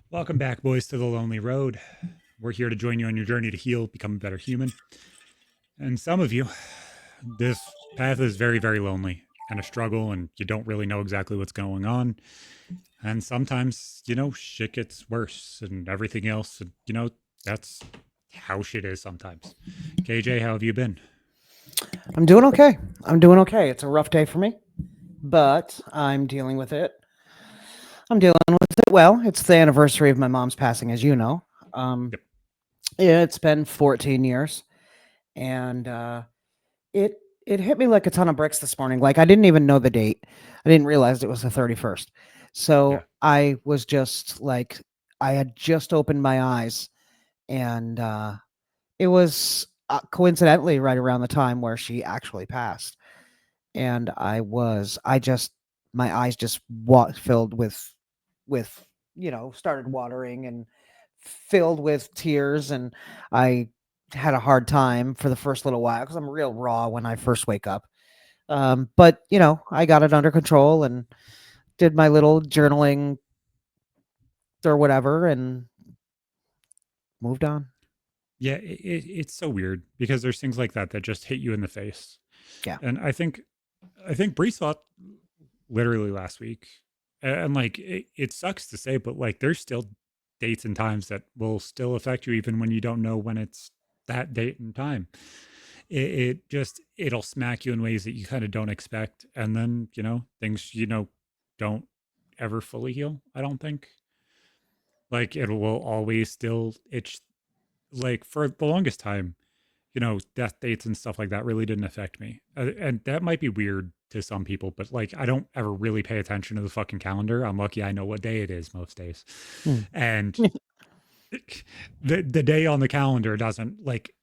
Welcome back, boys, to the Lonely Road. We're here to join you on your journey to heal, become a better human. And some of you, this path is very, very lonely and a struggle, and you don't really know exactly what's going on. And sometimes, shit gets worse and everything else. And, that's how shit is sometimes. KJ, how have you been? I'm doing okay. I'm doing okay. It's a rough day for me, but I'm dealing with it. I'm dealing with it well. It's the anniversary of my mom's passing, as you know. Um, Yep. it's been 14 years, and it it hit me like a ton of bricks this morning. Like I didn't even know the date. I didn't realize it was the 31st. Yeah. So I was just like, I had just opened my eyes, and it was coincidentally right around the time where she actually passed. And I just my eyes just filled with started watering and filled with tears, and I had a hard time for the first little while because I'm real raw when I first wake up. But I got it under control and did my little journaling or whatever and moved on. Yeah, it's so weird because there's things like that that just hit you in the face. Yeah. And I think Bree saw it literally last week. And like it sucks to say, but like there's still dates and times that will still affect you even when you don't know when it's that date and time. It just it'll smack you in ways that you kind of don't expect. And then, things, don't ever fully heal, I don't think. Like it will always still it's like for the longest time, death dates and stuff like that really didn't affect me. And that might be weird to some people, but like I don't ever really pay attention to the fucking calendar. I'm lucky I know what day it is most days. Hmm. And the day on the calendar doesn't like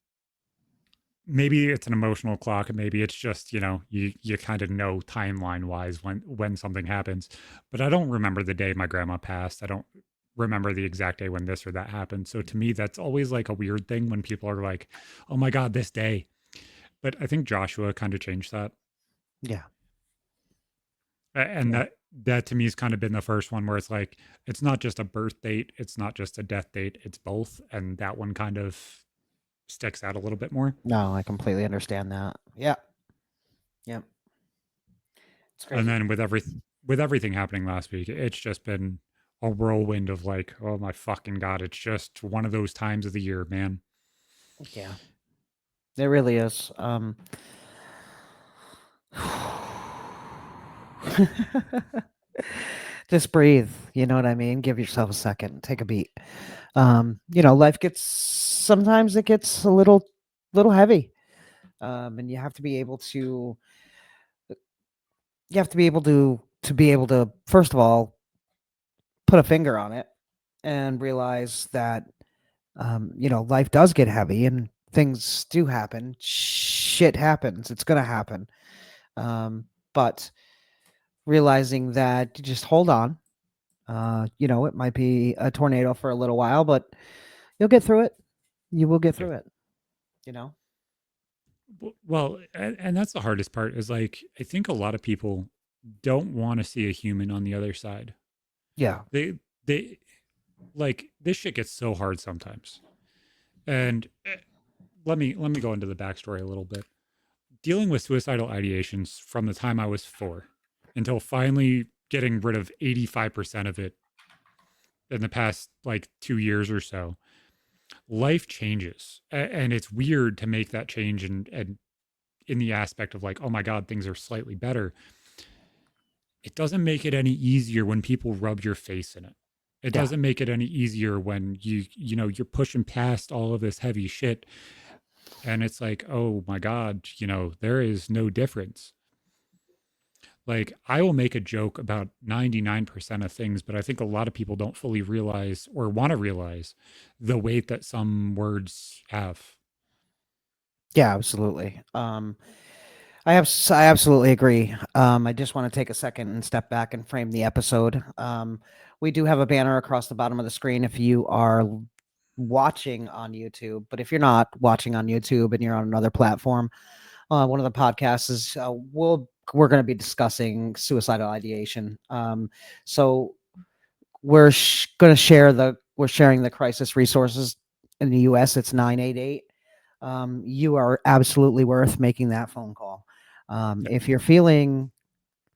maybe it's an emotional clock and maybe it's just, you kind of know timeline wise when something happens. But I don't remember the day my grandma passed. I don't remember the exact day when this or that happened. So to me that's always like a weird thing when people are like, "Oh my god, this day." But I think Joshua kind of changed that. Yeah. And Yeah. that to me has kind of been the first one where it's like it's not just a birth date, it's not just a death date, it's both, and that one kind of sticks out a little bit more. No, I completely understand that. Yeah. Yeah. It's And crazy. then with everything happening last week, it's just been a whirlwind of like, oh my fucking god, it's just one of those times of the year, man. Yeah. It really is. Just breathe. You know what I mean? Give yourself a second. Take a beat. Life gets sometimes it gets a little heavy. And you have to be able to be able to first of all put a finger on it and realize that life does get heavy and things do happen. Shit happens. It's gonna happen. But realizing that you just hold on. It might be a tornado for a little while, but you'll get through it. You will get Yeah. through it. You know? Well, and that's the hardest part is like I think a lot of people don't want to see a human on the other side. Yeah. They like this shit gets so hard sometimes. And let me go into the backstory a little bit. Dealing with suicidal ideations from the time I was 4 until finally getting rid of 85% of it in the past like 2 years or so, life changes. And it's weird to make that change and in the aspect of like, oh my God, things are slightly better. It doesn't make it any easier when people rub your face in it. It Yeah. doesn't make it any easier when you're pushing past all of this heavy shit and it's like, oh my God, there is no difference. Like, I will make a joke about 99% of things, but I think a lot of people don't fully realize or want to realize the weight that some words have. Yeah, absolutely. I absolutely agree. I just want to take a second and step back and frame the episode. We do have a banner across the bottom of the screen if you are watching on YouTube, but if you're not watching on YouTube and you're on another platform, one of the podcasts is we're going to be discussing suicidal ideation. So Going to share the we're sharing the crisis resources in the U.S. It's 988. You are absolutely worth making that phone call. Yep. If you're feeling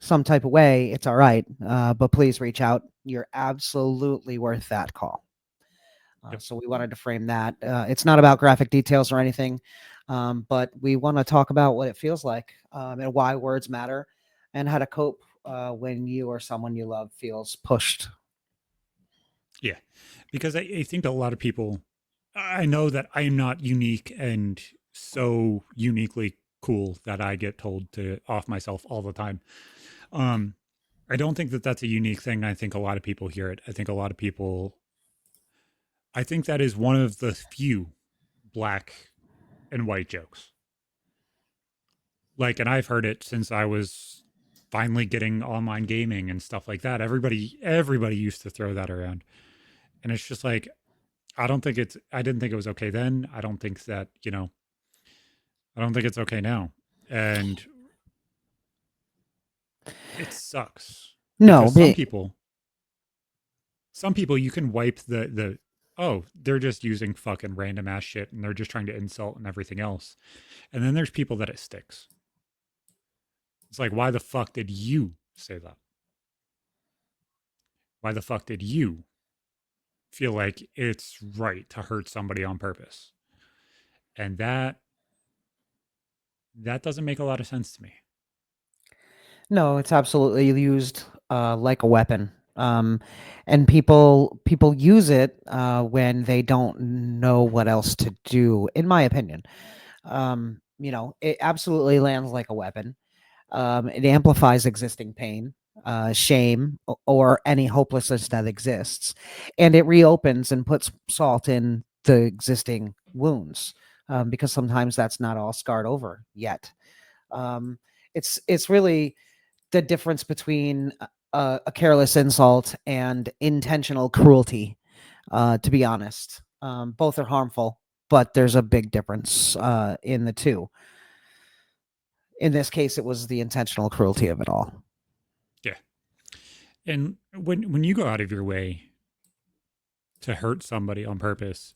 some type of way, it's all right, but please reach out. You're absolutely worth that call. Yep. So we wanted to frame that. It's not about graphic details or anything, but we want to talk about what it feels like, and why words matter, and how to cope when you or someone you love feels pushed. Yeah. Because I think a lot of people, I know that I am not unique and so uniquely cool that I get told to off myself all the time. Um, I don't think that that's a unique thing. I think a lot of people hear it. I think a lot of people, I think that is one of the few black and white jokes. Like, and I've heard it since I was finally getting online gaming and stuff like that. Everybody used to throw that around. And it's just like, I didn't think it was okay then. I don't think that, I don't think it's okay now. And it sucks No, because but some people you can wipe oh, they're just using fucking random ass shit and they're just trying to insult and everything else. And then there's people that it sticks. It's like, why the fuck did you say that? Why the fuck did you feel like it's right to hurt somebody on purpose? And that doesn't make a lot of sense to me. no, it's absolutely used like a weapon. And people use it when they don't know what else to do. In my opinion, it absolutely lands like a weapon. It amplifies existing pain, shame, or any hopelessness that exists, and it reopens and puts salt in the existing wounds, because sometimes that's not all scarred over yet. Um, it's really the difference between a careless insult and intentional cruelty. To be honest, both are harmful, but there's a big difference in the two. In this case, it was the intentional cruelty of it all. Yeah. And when you go out of your way to hurt somebody on purpose,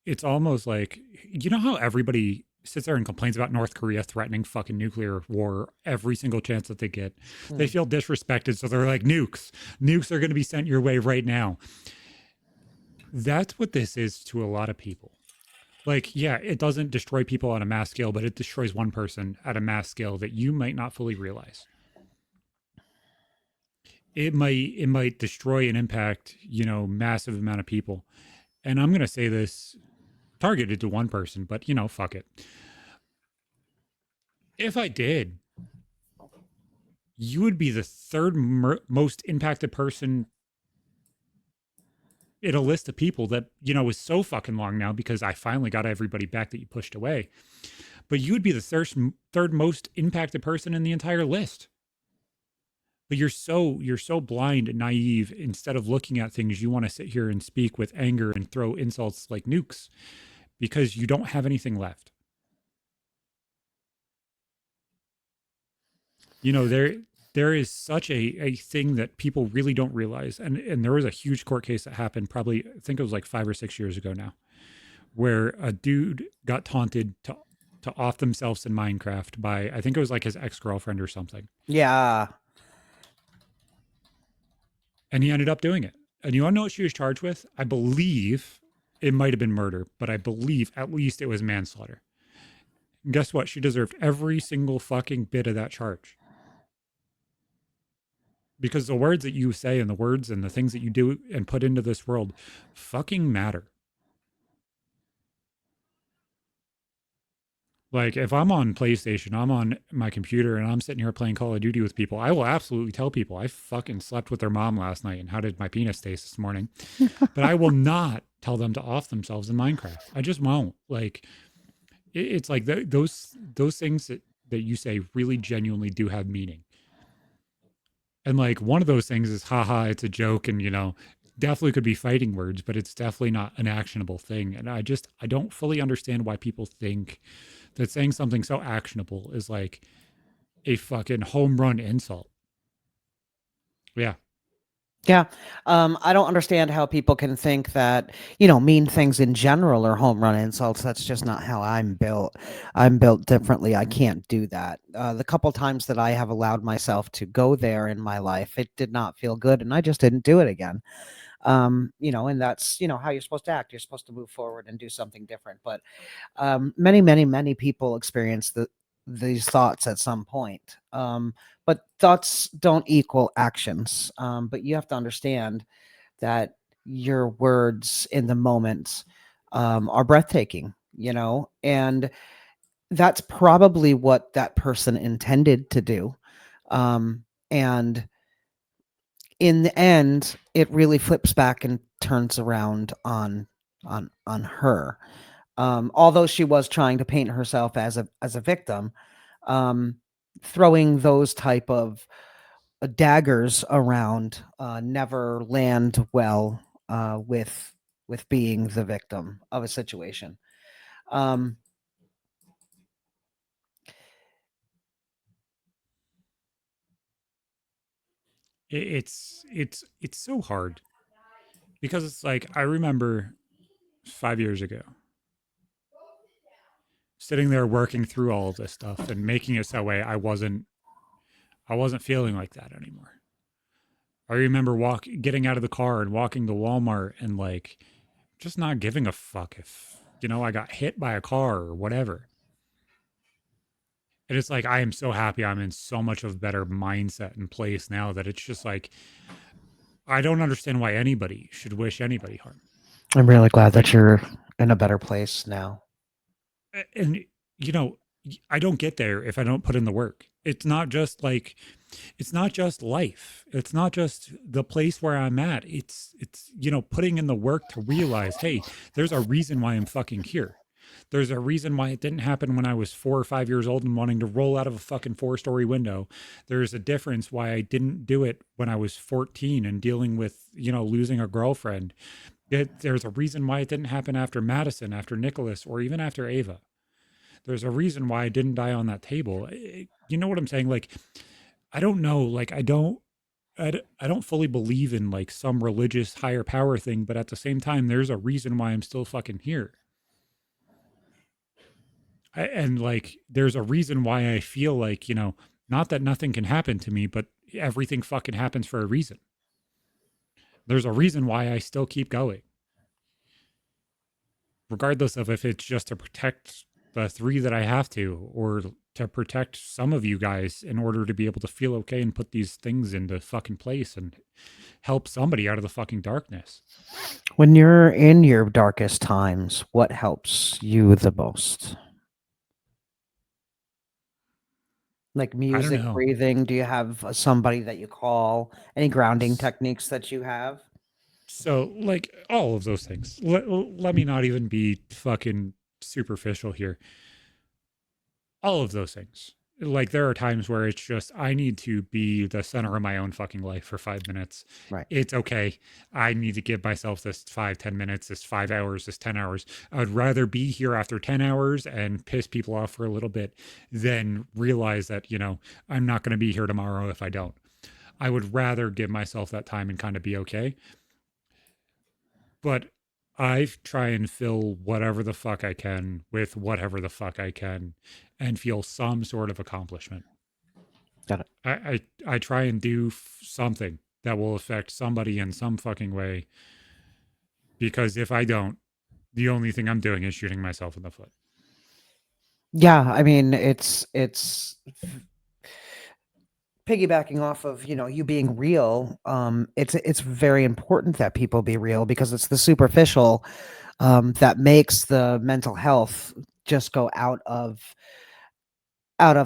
it's almost like, you know how everybody sits there and complains about North Korea threatening fucking nuclear war every single chance that they get. They Hmm. feel disrespected, so they're like, nukes are going to be sent your way right now. That's what this is to a lot of people. Like, yeah, it doesn't destroy people on a mass scale, but it destroys one person at a mass scale that you might not fully realize. It might destroy and impact, massive amount of people. And I'm going to say this targeted to one person, but fuck it. If I did, you would be the third most impacted person in a list of people that, is so fucking long now because I finally got everybody back that you pushed away. But you would be the third most impacted person in the entire list. But you're so blind and naive. Instead of looking at things, you want to sit here and speak with anger and throw insults like nukes because you don't have anything left. There is such a thing that people really don't realize. And there was a huge court case that happened probably, I think it was like 5 or 6 years ago now, where a dude got taunted to off themselves in Minecraft by, I think it was like his ex-girlfriend or something. Yeah. And he ended up doing it. And you want to know what she was charged with? I believe it might have been murder, but I believe at least it was manslaughter. And guess what? She deserved every single fucking bit of that charge. Because the words that you say and the words and the things that you do and put into this world fucking matter. Like if I'm on PlayStation, I'm on my computer and I'm sitting here playing Call of Duty with people, I will absolutely tell people I fucking slept with their mom last night and how did my penis taste this morning. But I will not tell them to off themselves in Minecraft. I just won't. Like it's like those things that you say really genuinely do have meaning. And like one of those things is haha, it's a joke and definitely could be fighting words, but it's definitely not an actionable thing. And I don't fully understand why people think that saying something so actionable is like a fucking home run insult. Yeah. Yeah. I don't understand how people can think that, mean things in general are home run insults. That's just not how I'm built. I'm built differently. I can't do that. The couple times that I have allowed myself to go there in my life, it did not feel good, and I just didn't do it again. And that's, how you're supposed to act. You're supposed to move forward and do something different. But many, many, many people experience these thoughts at some point. But thoughts don't equal actions. But you have to understand that your words in the moment are breathtaking, and that's probably what that person intended to do. And in the end, it really flips back and turns around on her. Although she was trying to paint herself as a victim, um, throwing those type of daggers around never land well with being the victim of a situation. Um, It's so hard because it's like I remember 5 years ago sitting there working through all of this stuff and making it so way I wasn't feeling like that anymore. I remember getting out of the car and walking to Walmart and like just not giving a fuck if I got hit by a car or whatever. And it's like I am so happy I'm in so much of a better mindset and place now that it's just like I don't understand why anybody should wish anybody harm. I'm really glad that Like you're in a better place now. and you know I don't get there if I don't put in the work. It's not just life. It's not just the place where I'm at. It's putting in the work to realize, hey, there's a reason why I'm fucking here. There's a reason why it didn't happen when I was 4 or 5 years old and wanting to roll out of a fucking 4-story window. There's a difference why I didn't do it when I was 14 and dealing with, losing a girlfriend. There's a reason why it didn't happen after Madison, after Nicholas, or even after Ava. There's a reason why I didn't die on that table. You know what I'm saying? Like, I don't know. Like, I don't fully believe in like some religious higher power thing, but at the same time, there's a reason why I'm still fucking here. And like, there's a reason why I feel like, not that nothing can happen to me, but everything fucking happens for a reason. There's a reason why I still keep going, regardless of if it's just to protect the three that I have to, or to protect some of you guys in order to be able to feel okay and put these things into fucking place and help somebody out of the fucking darkness. When you're in your darkest times, what helps you the most? Like I don't music, know. breathing? Do you have somebody that you call? Any grounding techniques that you have? So, like, all of those things. Let me not even be fucking superficial here. All of those things. Like, there are times where it's just, I need to be the center of my own fucking life for 5 minutes. Right. It's okay. I need to give myself this 5, 10 minutes, this 5 hours, this 10 hours. I would rather be here after 10 hours and piss people off for a little bit than realize that, I'm not going to be here tomorrow if I don't. I would rather give myself that time and kind of be okay. But I try and fill whatever the fuck I can with whatever the fuck I can and feel some sort of accomplishment. Got it. I try and do something that will affect somebody in some fucking way, because if I don't, the only thing I'm doing is shooting myself in the foot. Yeah, I mean, it's piggybacking off of, you being real. It's very important that people be real because it's the superficial that makes the mental health just go out of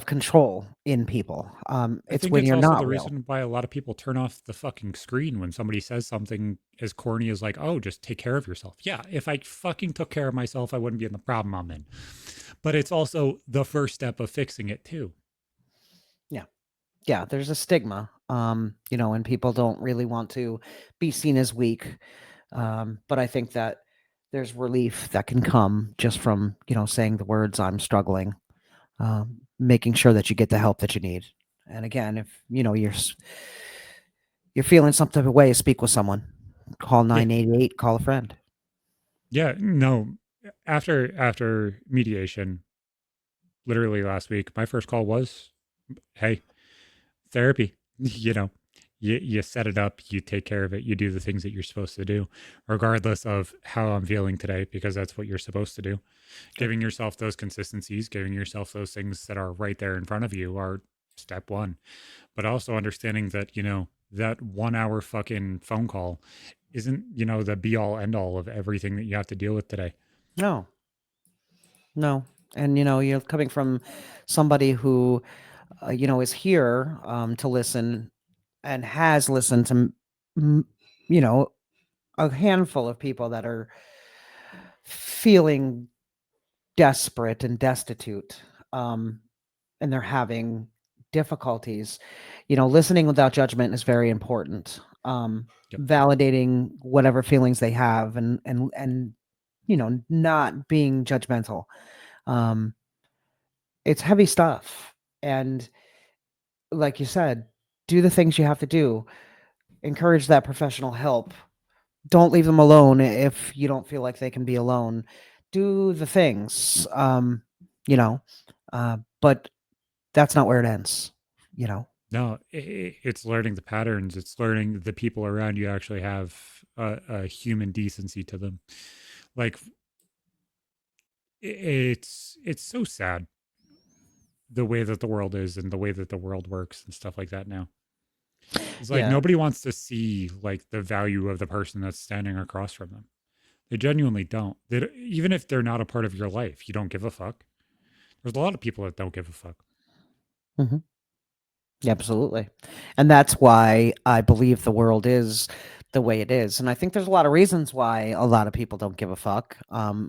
control in people. I It's think when it's you're also not the real. reason why a lot of people turn off the fucking screen when somebody says something as corny as like, "Oh, just take care of yourself." Yeah, if I fucking took care of myself, I wouldn't be in the problem I'm in. But it's also the first step of fixing it too. Yeah. Yeah, there's a stigma, and people don't really want to be seen as weak. But I think that there's relief that can come just from, saying the words "I'm struggling," making sure that you get the help that you need. And again, if You're feeling some type of way, speak with someone. Call Yeah. 988, call a friend. Yeah. No. After mediation, literally last week, my first call was, "Hey, therapy." You know, you set it up, you take care of it, you do the things that you're supposed to do, regardless of how I'm feeling today, because that's what you're supposed to do. Yep. Giving yourself those consistencies, giving yourself those things that are right there in front of you are step one. But also understanding that, that 1 hour fucking phone call isn't, the be all end all of everything that you have to deal with today. No, no. And, you're coming from somebody who, is here to listen and has listened to, m- you know, a handful of people that are feeling desperate and destitute, um, and they're having difficulties. Listening without judgment is very important. Yep. Validating whatever feelings they have, and not being judgmental. Um, it's heavy stuff, and like you said, do the things you have to do. Encourage that professional help. Don't leave them alone if you don't feel like they can be alone. Do the things, you know, but that's not where it ends, you know? No, it's learning the patterns. It's learning the people around you actually have a human decency to them. Like it's so sad the way that the world is and the way that the world works and stuff like that now. It's like Yeah. nobody wants to see like the value of the person that's standing across from them. They genuinely don't. Even if they're not a part of your life, you don't give a fuck. There's a lot of people that don't give a fuck. Mhm. Absolutely. And that's why I believe the world is the way it is. And I think there's a lot of reasons why a lot of people don't give a fuck.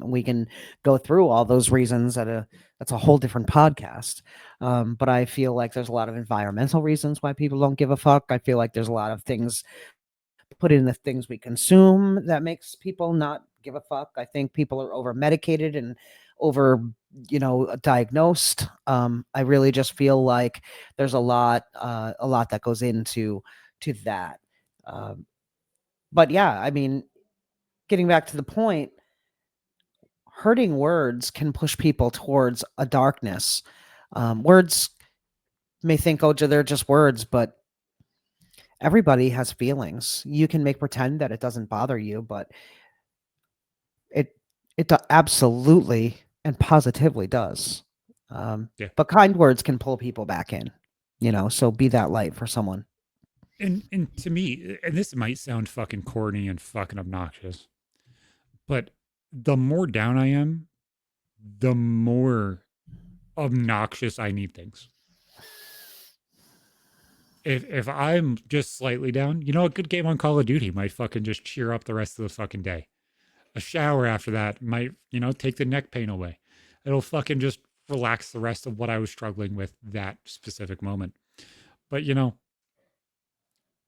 We can go through all those reasons that's a whole different podcast. But I feel like there's a lot of environmental reasons why people don't give a fuck. I feel like there's a lot of things put in the things we consume that makes people not give a fuck. I think people are over medicated and over, diagnosed. I really just feel like there's a lot that goes to that. Um, but yeah, I mean, getting back to the point, hurting words can push people towards a darkness. Words may think, oh, they're just words, but everybody has feelings. You can make pretend that it doesn't bother you, but It absolutely and positively does. Yeah. But kind words can pull people back in, so be that light for someone. And to me, and this might sound fucking corny and fucking obnoxious, but the more down I am, the more obnoxious I need things. If I'm just slightly down, a good game on Call of Duty might fucking just cheer up the rest of the fucking day. A shower after that might, take the neck pain away. It'll fucking just relax the rest of what I was struggling with that specific moment. But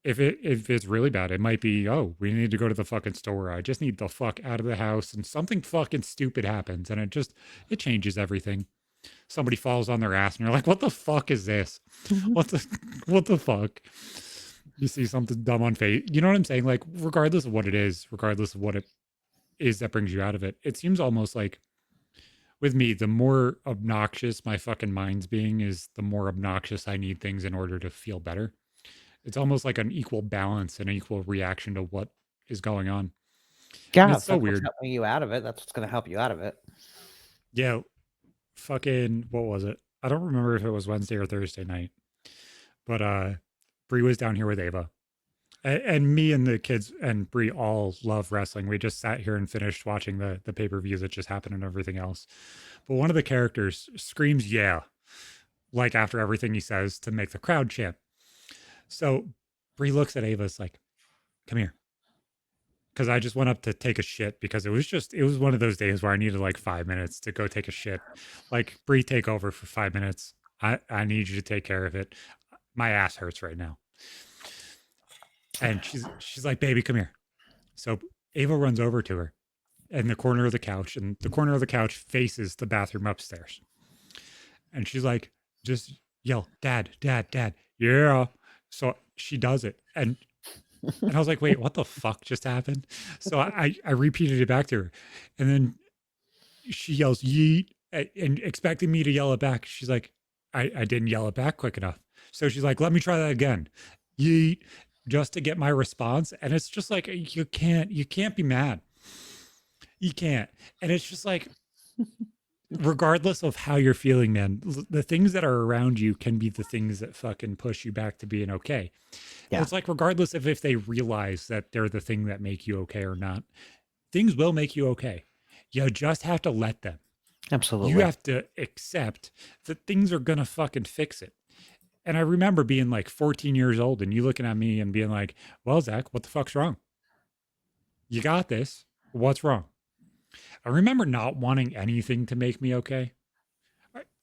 if it's really bad, it might be, oh, we need to go to the fucking store. I just need the fuck out of the house, and something fucking stupid happens, and it changes everything. Somebody falls on their ass, and you're like, what the fuck is this? Mhm. What the what the fuck? You see something dumb on face. You know what I'm saying? Like, regardless of what it is, regardless of what it is that brings you out of it, it seems almost like with me, the more obnoxious my fucking mind's being is the more obnoxious I need things in order to feel better. It's almost like an equal balance and an equal reaction to what is going on. And Yeah, it's if so that's what's weird. helping you out of it, that's what's gonna help you out of it. Yeah, fucking what was it? I don't remember if it was Wednesday or Thursday night, but Bree was down here with Ava. And me and the kids and Bree all love wrestling. We just sat here and finished watching the pay-per-view that just happened and everything else. But one of the characters screams yeah, like after everything he says to make the crowd chant. So Bree looks at Ava's like, come here. Because I just went up to take a shit because it was one of those days where I needed like 5 minutes to go take a shit. Like, Bree, take over for 5 minutes. I need you to take care of it. My ass hurts right now. And she's like, baby, come here. So Ava runs over to her in the corner of the couch, and the corner of the couch faces the bathroom upstairs. And she's like, just yell, Dad, Dad, Dad. Yeah. So she does it. And And I was like, wait, what the fuck just happened? So I repeated it back to her. And then she yells, yeet, and expecting me to yell it back. She's like, I didn't yell it back quick enough. So she's like, let me try that again. Yeet, just to get my response. And it's just like, you can't be mad. You can't. And it's just like, regardless of how you're feeling, man, the things that are around you can be the things that fucking push you back to being okay. And Yeah, it's like, regardless of if they realize that they're the thing that make you okay or not, things will make you okay. You just have to let them. You absolutely. have to accept that things are gonna fucking fix it. And I remember being like 14 years old and you looking at me and being like, well, Zach, what the fuck's wrong? You got this. What's wrong? I remember not wanting anything to make me okay.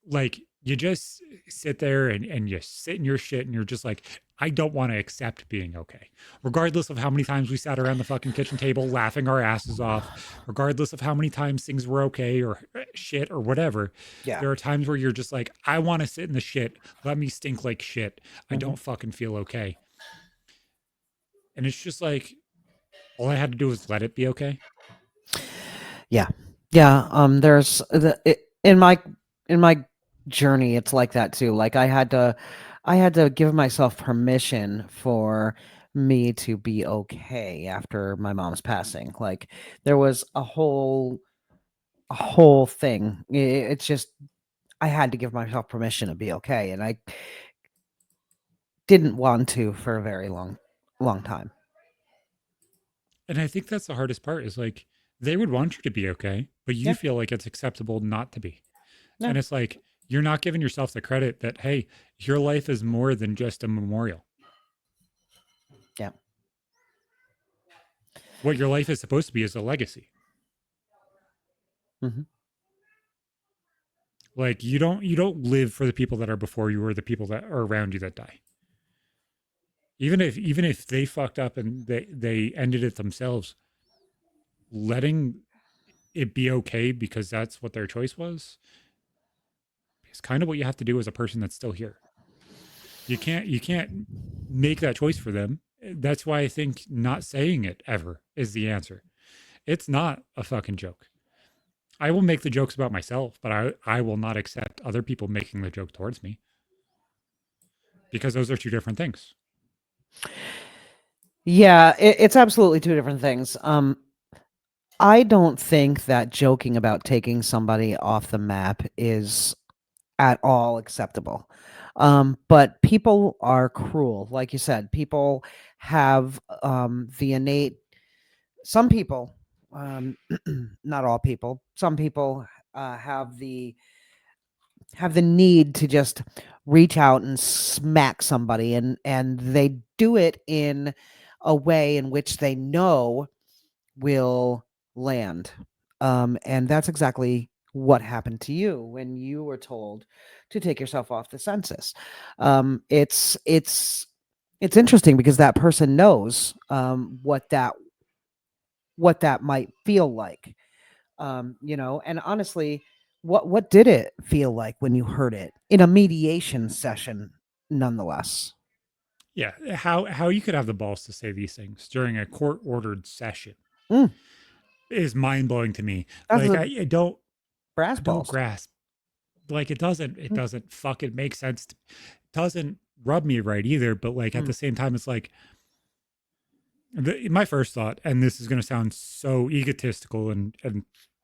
Like you just sit there and you sit in your shit and you're just like, I don't want to accept being okay. Regardless of how many times we sat around the fucking kitchen table laughing our asses off, regardless of how many times things were okay or shit or whatever, Yeah. there are times where you're just like, I want to sit in the shit. Let me stink like shit. I Hmm. don't fucking feel okay. And it's just like, all I had to do was let it be okay. Yeah. Yeah. There's in my journey, it's like that too. Like I had to give myself permission for me to be okay after my mom's passing. Like there was a whole thing. It's just I had to give myself permission to be okay, and I didn't want to for a very long time. And I think that's the hardest part is like, they would want you to be okay, but you Yeah. feel like it's acceptable not to be. Yeah. And it's like, you're not giving yourself the credit that, hey, your life is more than just a memorial. Yeah. What your life is supposed to be is a legacy. Hmm. Like you don't live for the people that are before you or the people that are around you that die. Even if they fucked up and they ended it themselves, letting it be okay because that's what their choice was is kind of what you have to do as a person that's still here. You can't make that choice for them. That's why I think not saying it ever is the answer. It's not a fucking joke. I will make the jokes about myself, but I will not accept other people making the joke towards me because those are two different things. Yeah, it's absolutely two different things. I don't think that joking about taking somebody off the map is at all acceptable. But people are cruel, like you said. People have the innate. Some people, um, not all people. Some people have the need to just reach out and smack somebody, and they do it in a way in which they know will land. And that's exactly what happened to you when you were told to take yourself off the census. It's interesting because that person knows what that might feel like. And honestly, what did it feel like when you heard it in a mediation session, nonetheless? Yeah, how you could have the balls to say these things during a court ordered session Mm, is mind blowing to me. that's Like the I don't brass I don't balls. grasp. Like it Mm, doesn't fucking make sense. It doesn't rub me right either. But like at mm, the same time, it's like my first thought, and this is going to sound so egotistical and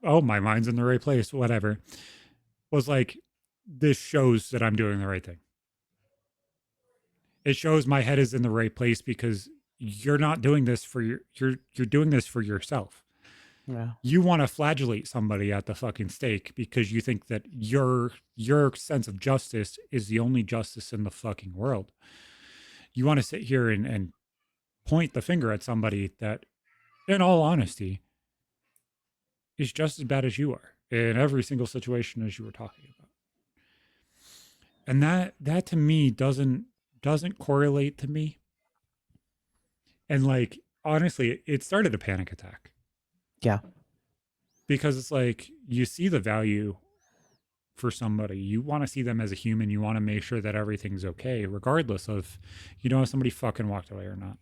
oh, my mind's in the right place, whatever, was like, this shows that I'm doing the right thing. It shows my head is in the right place because you're not doing this for you're doing this for yourself. yeah. You want to flagellate somebody at the fucking stake because you think that your sense of justice is the only justice in the fucking world. You want to sit here and point the finger at somebody that, in all honesty, is just as bad as you are in every single situation as you were talking about. And that to me doesn't correlate to me. And like honestly, it started a panic attack Yeah. because it's like you see the value for somebody. You want to see them as a human. You want to make sure that everything's okay, regardless of if somebody fucking walked away or not.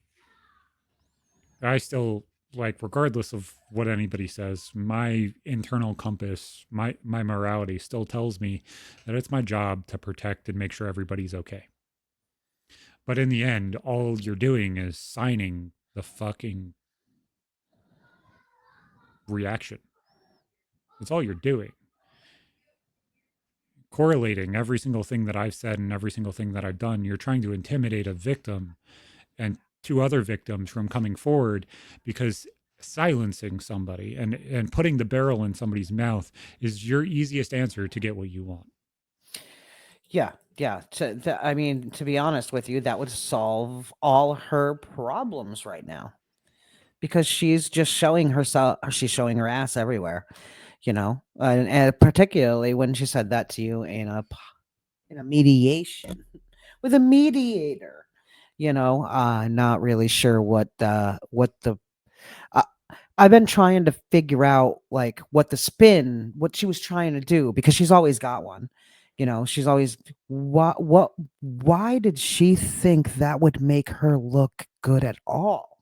I still like, regardless of what anybody says, my internal compass, my morality still tells me that it's my job to protect and make sure everybody's okay. But in the end, all you're doing is signing the fucking reaction. That's all you're doing. Correlating every single thing that I've said and every single thing that I've done, you're trying to intimidate a victim and two other victims from coming forward, because silencing somebody and putting the barrel in somebody's mouth is your easiest answer to get what you want. Yeah, yeah. I mean, to be honest with you, that would solve all her problems right now because she's just showing herself. She's showing her ass everywhere, and particularly when she said that to you in a mediation with a mediator. Not really sure what the uh, I've been trying to figure out like what she was trying to do because she's always got one. She's always why did she think that would make her look good at all?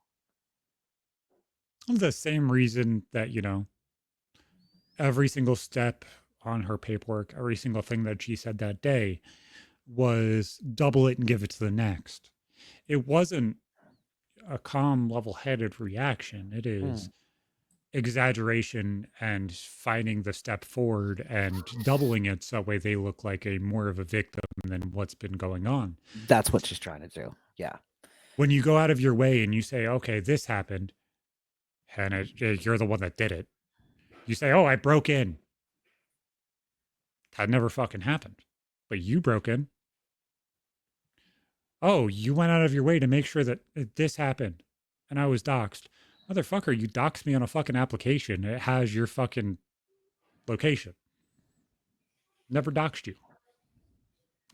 The same reason that, every single step on her paperwork, every single thing that she said that day was double it and give it to the next. It wasn't a calm, level headed reaction. It Hmm, is exaggeration and finding the step forward and doubling it so that way they look like a more of a victim than what's been going on. that's what she's trying to do. Yeah. When you go out of your way and you say, okay, this happened, and you're the one that did it, you say, oh, I broke in. That never fucking happened. But you broke in. Oh, you went out of your way to make sure that this happened and I was doxxed. Motherfucker, you doxed me on a fucking application. It has your fucking location. Never doxed you.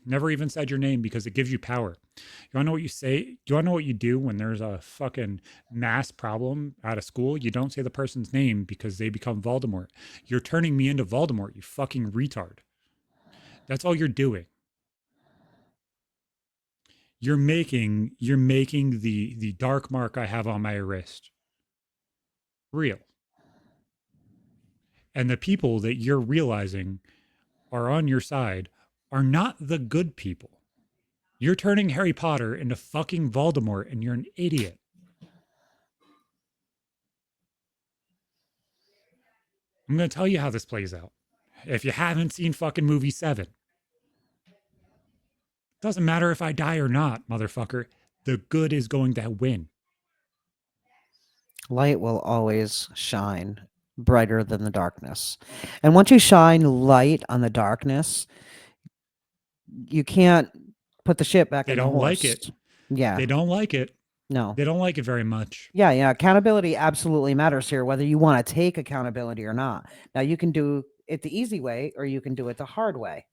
Never even said your name because it gives you power. You wanna know what you say? Do you wanna know what you do when there's a fucking mass problem at a school? You don't say the person's name because they become Voldemort. You're turning me into Voldemort, you fucking retard. That's all you're doing. You're making the dark mark I have on my wrist real. And the people that you're realizing are on your side are not the good people. You're turning Harry Potter into fucking Voldemort and you're an idiot. I'm going to tell you how this plays out. If you haven't seen fucking movie 7, doesn't matter if I die or not, motherfucker. The good is going to win. Light will always shine brighter than the darkness. And once you shine light on the darkness, you can't put the shit back They in the don't like horse. it. Yeah. They don't like it. No. They don't like it very much. Yeah, yeah. Accountability absolutely matters here, whether you want to take accountability or not. Now, you can do it the easy way or you can do it the hard way.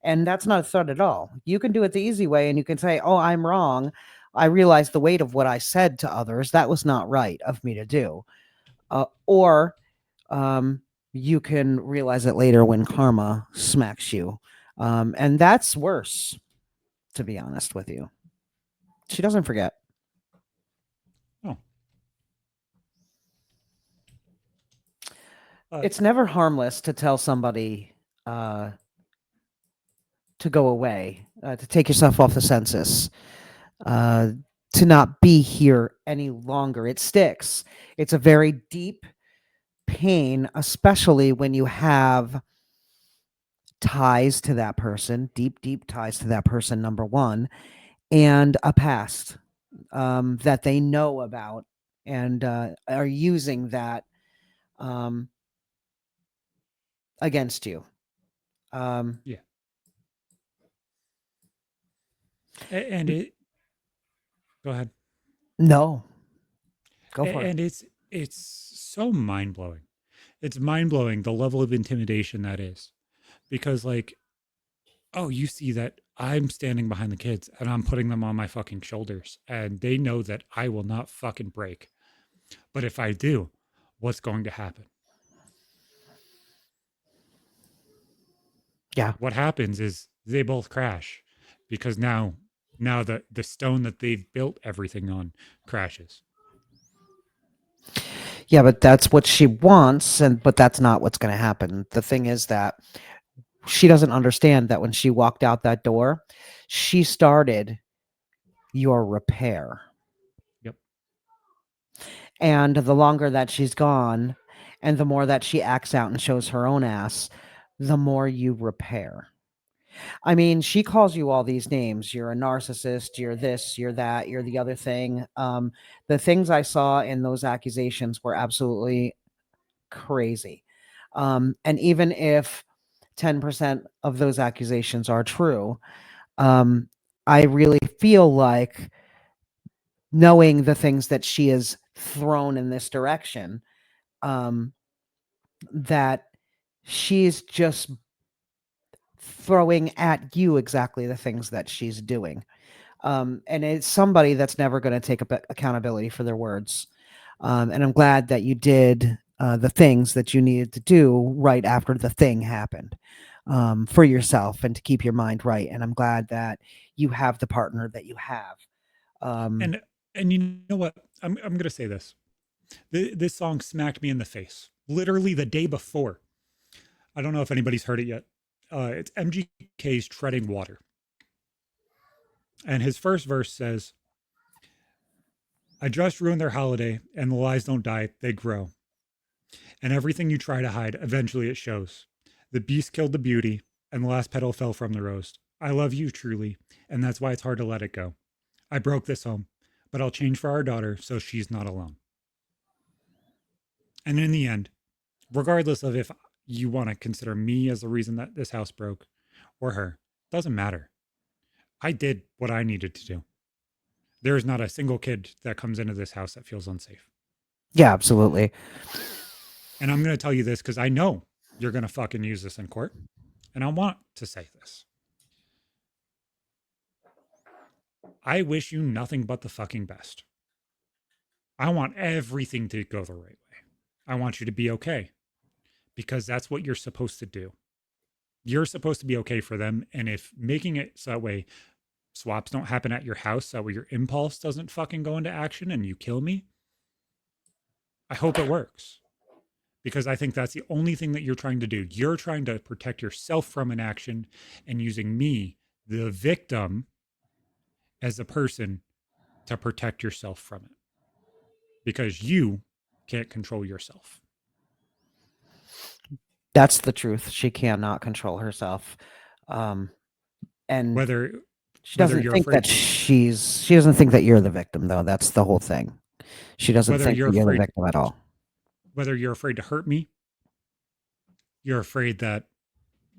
And that's not a threat at all. You can do it the easy way and you can say, oh, I'm wrong. I realize the weight of what I said to others. That was not right of me to do. Or um, you can realize it later when karma smacks you. And that's worse, to be honest with you. She doesn't forget. Oh, uh, It's never harmless to tell somebody uh, to go away, to take yourself off the census, uh, to not be here any longer. It sticks. It's a very deep pain, especially when you have ties to that person, deep, deep ties to that person, number one, and a past that they know about and are using that um, against you. Um, yeah. And it, go ahead. no, go for it. And it's so mind blowing. It's mind blowing the level of intimidation that is, because like, oh, you see that I'm standing behind the kids and I'm putting them on my fucking shoulders, and they know that I will not fucking break. But if I do, what's going to happen? Yeah. What happens is they both crash, because now the stone that they've built everything on crashes. Yeah, but that's what she wants, and but that's not what's going to happen. The thing is that she doesn't understand that when she walked out that door, she started your repair. Yep. And the longer that she's gone and the more that she acts out and shows her own ass, the more you repair. I mean, she calls you all these names. You're a narcissist, you're this, you're that, you're the other thing. The things I saw in those accusations were absolutely crazy. And even if 10% of those accusations are true, um, I really feel like knowing the things that she has thrown in this direction, um, that she's just throwing at you exactly the things that she's doing. And it's somebody that's never going to take accountability for their words. And I'm glad that you did the things that you needed to do right after the thing happened, for yourself and to keep your mind right. And I'm glad that you have the partner that you have. Um, And you know what? I'm gonna say this. This song smacked me in the face. Literally the day before. I don't know if anybody's heard it yet. It's MGK's "Treading Water," and his first verse says, "I just ruined their holiday, and the lies don't die; they grow. And everything you try to hide, eventually it shows. The beast killed the beauty, and the last petal fell from the rose. I love you truly, and that's why it's hard to let it go. I broke this home, but I'll change for our daughter so she's not alone." And in the end, regardless of if you want to consider me as the reason that this house broke or her, doesn't matter. I did what I needed to do. There is not a single kid that comes into this house that feels unsafe. yeah, absolutely. And I'm going to tell you this because I know you're going to fucking use this in court. And I want to say this. I wish you nothing but the fucking best. I want everything to go the right way. I want you to be okay because that's what you're supposed to do. You're supposed to be okay for them. And if making it so that way swaps don't happen at your house, so that way your impulse doesn't fucking go into action and you kill me, I hope it works because I think that's the only thing that you're trying to do. You're trying to protect yourself from an action and using me, the victim, as a person to protect yourself from it because you can't control yourself. That's the truth. She cannot control herself. Um, and Whether she whether doesn't you're think that afraid she doesn't think that you're the victim though. That's the whole thing. She doesn't whether think you're that you're the afraid victim at all. whether you're afraid to hurt me, you're afraid that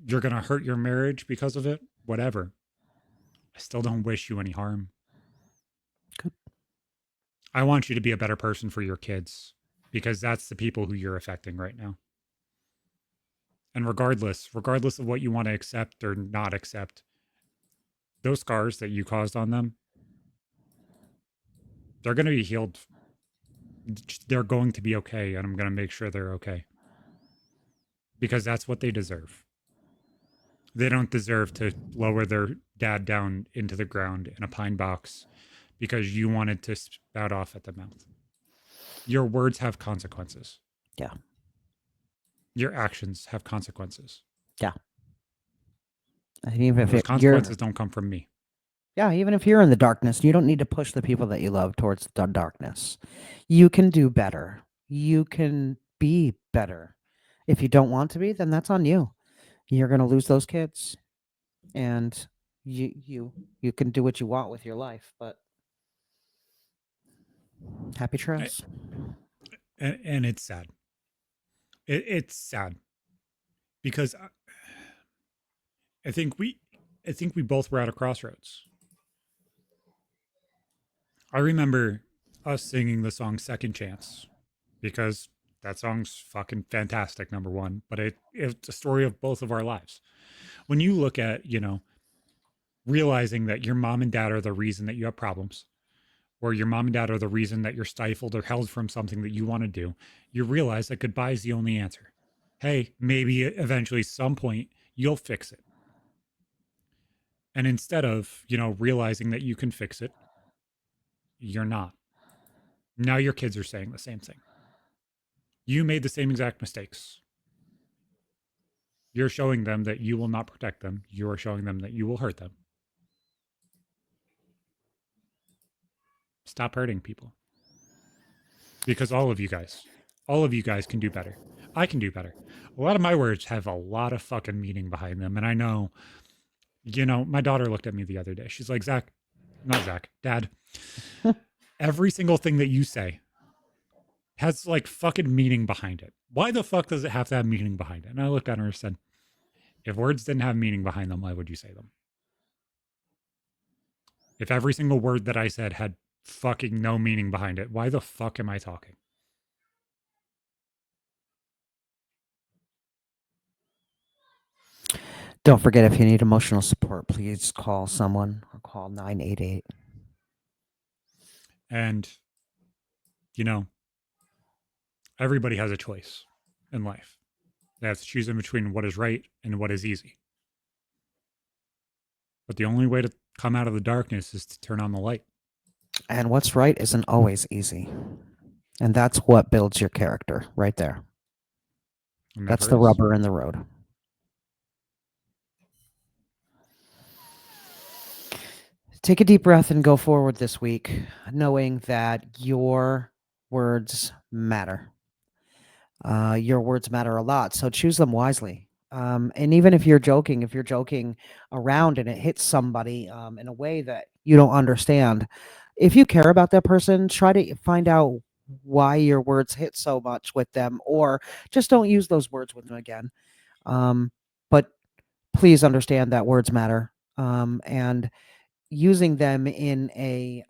you're going to hurt your marriage because of it, whatever. I still don't wish you any harm. Good. I want you to be a better person for your kids because that's the people who you're affecting right now. And regardless of what you want to accept or not accept, those scars that you caused on them, they're going to be healed. They're going to be okay. And I'm going to make sure they're okay because that's what they deserve. They don't deserve to lower their dad down into the ground in a pine box because you wanted to spout off at the mouth. Your words have consequences. Yeah. Your actions have consequences. Yeah. And even if Those you're consequences don't come from me. yeah, even if you're in the darkness, you don't need to push the people that you love towards the darkness. You can do better. You can be better. If you don't want to be, then that's on you. You're going to lose those kids and you can do what you want with your life, but happy trails. And it's sad. It's sad because I think we, I think we both were at a crossroads. I remember us singing the song "Second Chance" because that song's fucking fantastic. Number one, but it's a story of both of our lives. When you look at realizing that your mom and dad are the reason that you have problems, or your mom and dad are the reason that you're stifled or held from something that you want to do, you realize that goodbye is the only answer. Hey, maybe eventually, some point, you'll fix it. And instead of, realizing that you can fix it, you're not. Now your kids are saying the same thing. You made the same exact mistakes. You're showing them that you will not protect them. You are showing them that you will hurt them. Stop hurting people. Because all of you guys can do better. I can do better. A lot of my words have a lot of fucking meaning behind them. And I know, my daughter looked at me the other day. She's like, Zach, not Zach, Dad, every single thing that you say has like fucking meaning behind it. Why the fuck does it have to have meaning behind it? And I looked at her and said, if words didn't have meaning behind them, why would you say them? If every single word that I said had fucking no meaning behind it, why the fuck am I talking? Don't forget, if you need emotional support, please call someone or call 988. And, you know, everybody has a choice in life. They have to choose in between what is right and what is easy. But the only way to come out of the darkness is to turn on the light. And what's right isn't always easy. And that's what builds your character right there. That's the rubber in the road. Take a deep breath and go forward this week, knowing that your words matter. Your words matter a lot, so choose them wisely. And even if you're joking around and it hits somebody in a way that you don't understand, if you care about that person, try to find out why your words hit so much with them, or just don't use those words with them again. But please understand that words matter, and using them in a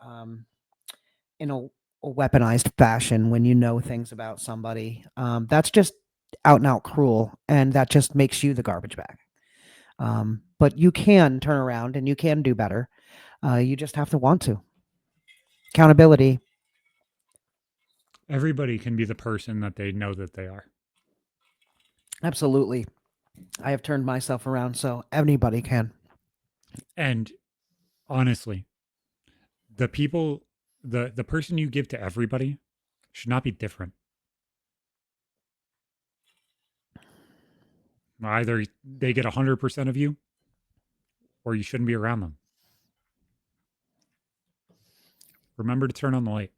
weaponized fashion when you know things about somebody, that's just out and out cruel, and that just makes you the garbage bag. But you can turn around and you can do better. You just have to want to. Accountability. Everybody can be the person that they know that they are. Absolutely. I have turned myself around, so anybody can. And honestly, the people, the person you give to everybody should not be different. Either they get 100% of you or you shouldn't be around them. Remember to turn on the light.